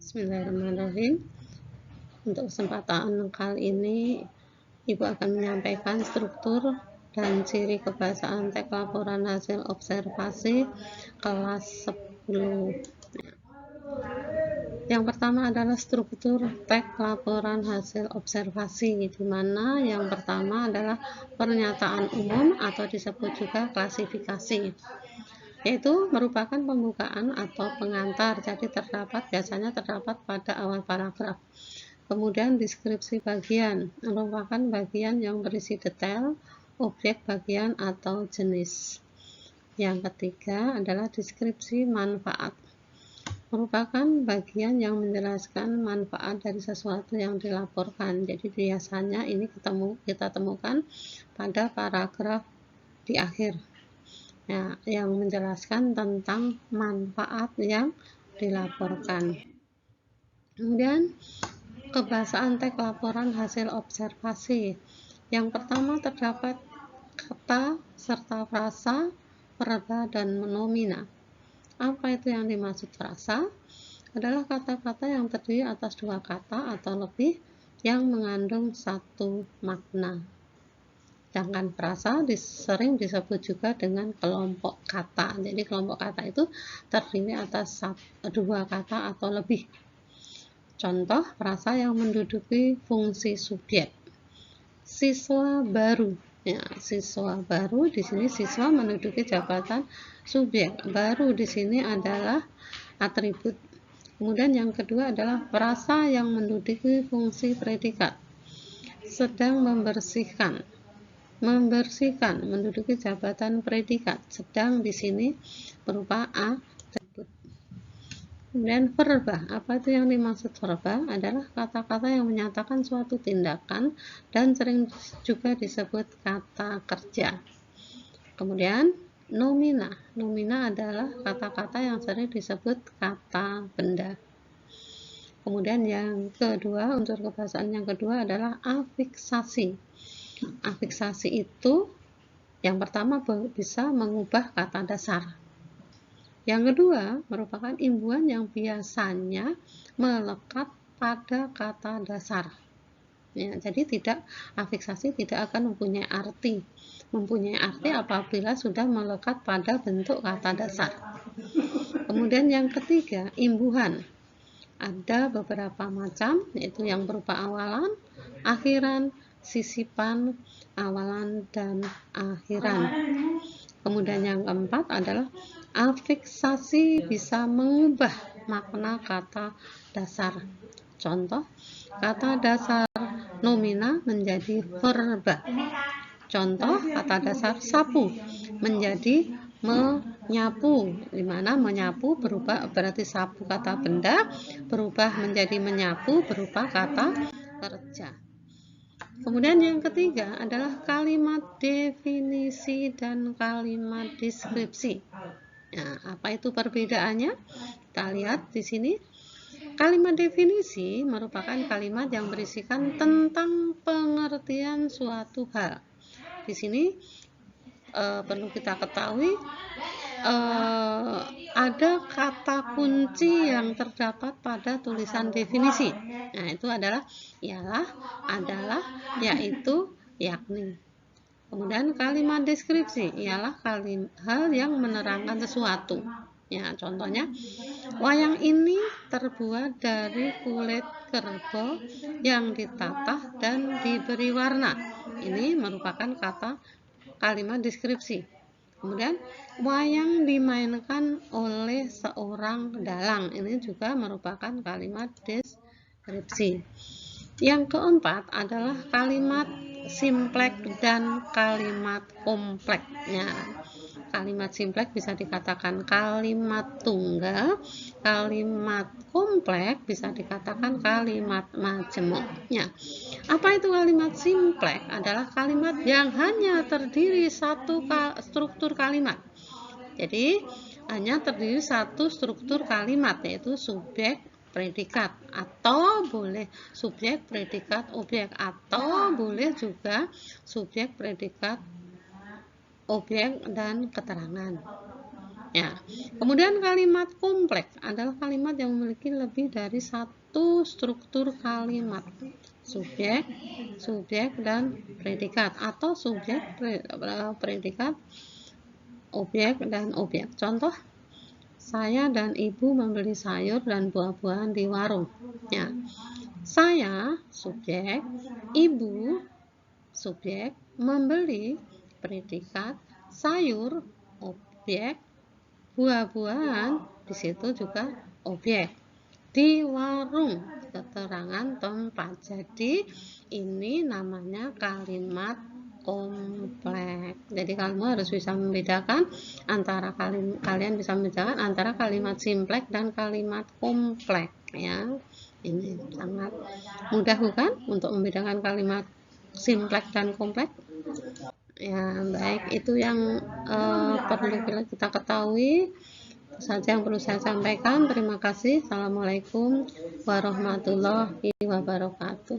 Bismillahirrahmanirrahim. Untuk kesempatan kali ini, Ibu akan menyampaikan struktur dan ciri kebahasaan teks laporan hasil observasi kelas 10. Yang pertama adalah struktur teks laporan hasil observasi, di mana yang pertama adalah pernyataan umum atau disebut juga klasifikasi, yaitu merupakan pembukaan atau pengantar, jadi biasanya terdapat pada awal paragraf. Kemudian deskripsi bagian merupakan bagian yang berisi detail, objek bagian atau jenis. Yang ketiga adalah deskripsi manfaat, merupakan bagian yang menjelaskan manfaat dari sesuatu yang dilaporkan. Jadi biasanya ini kita temukan pada paragraf di akhir, ya, yang menjelaskan tentang manfaat yang dilaporkan. Kemudian kebahasaan teks laporan hasil observasi. Yang pertama terdapat kata serta frasa, verba, dan nomina. Apa itu yang dimaksud frasa? Adalah kata-kata yang terdiri atas dua kata atau lebih yang mengandung satu makna. Sedangkan frasa sering disebut juga dengan kelompok kata. Jadi kelompok kata itu terdiri atas dua kata atau lebih. Contoh frasa yang menduduki fungsi subjek. Siswa baru. Ya, siswa baru di sini siswa menduduki jabatan subjek. Baru di sini adalah atribut. Kemudian yang kedua adalah frasa yang menduduki fungsi predikat. Sedang membersihkan. Membersihkan menduduki jabatan predikat. Sedang di sini berupa atribut. Kemudian verba, apa itu yang dimaksud verba? Adalah kata-kata yang menyatakan suatu tindakan dan sering juga disebut kata kerja. Kemudian nomina, nomina adalah kata-kata yang sering disebut kata benda. Kemudian yang kedua, unsur kebahasaan yang kedua adalah afiksasi. Afiksasi itu yang pertama bisa mengubah kata dasar. Yang kedua merupakan imbuhan yang biasanya melekat pada kata dasar. Ya, jadi afiksasi tidak akan mempunyai arti. Mempunyai arti apabila sudah melekat pada bentuk kata dasar. Kemudian yang ketiga, imbuhan. Ada beberapa macam, yaitu yang berupa awalan, akhiran, sisipan, awalan, dan akhiran. Kemudian yang keempat adalah afiksasi bisa mengubah makna kata dasar. Contoh, kata dasar nomina menjadi verba. Contoh, kata dasar sapu menjadi menyapu, di mana menyapu berarti sapu kata benda berubah menjadi menyapu berupa kata kerja. Kemudian yang ketiga adalah kalimat definisi dan kalimat deskripsi. Nah, apa itu perbedaannya? Kita lihat di sini. Kalimat definisi merupakan kalimat yang berisikan tentang pengertian suatu hal. Di sini perlu kita ketahui ada kata kunci yang terdapat pada tulisan definisi. Nah, itu adalah ialah, adalah, yaitu, yakni. Kemudian kalimat deskripsi ialah hal yang menerangkan sesuatu. Ya, contohnya, wayang ini terbuat dari kulit kerbau yang ditatah dan diberi warna. Ini merupakan kalimat deskripsi. Kemudian wayang dimainkan oleh seorang dalang. Ini juga merupakan kalimat deskripsi. Yang keempat adalah kalimat simpleks dan kalimat kompleks. Ya, kalimat simpleks bisa dikatakan kalimat tunggal, kalimat kompleks bisa dikatakan kalimat majemuk. Ya. Apa itu kalimat simpleks? Adalah kalimat yang hanya terdiri satu struktur kalimat. Jadi hanya terdiri satu struktur kalimat, yaitu subjek, predikat, atau boleh subjek, predikat, objek, atau boleh juga subjek, predikat, objek, dan keterangan. Ya. Kemudian kalimat kompleks adalah kalimat yang memiliki lebih dari satu struktur kalimat. Subjek, dan predikat, atau subjek, predikat, objek, dan objek. Contoh, saya dan ibu membeli sayur dan buah-buahan di warung. Ya. Saya, subjek, ibu, subjek, membeli, predikat, sayur, objek, buah-buahan, di situ juga objek. Di warung, keterangan tempat. Jadi ini namanya kalimat kompleks. Jadi kamu harus bisa membedakan antara kalian bisa membedakan antara kalimat simpleks dan kalimat kompleks, ya. Ini sangat mudah bukan untuk membedakan kalimat simpleks dan kompleks? Ya, baik, itu yang perlu kita ketahui. Saja yang perlu saya sampaikan. Terima kasih. Assalamualaikum warahmatullahi wabarakatuh.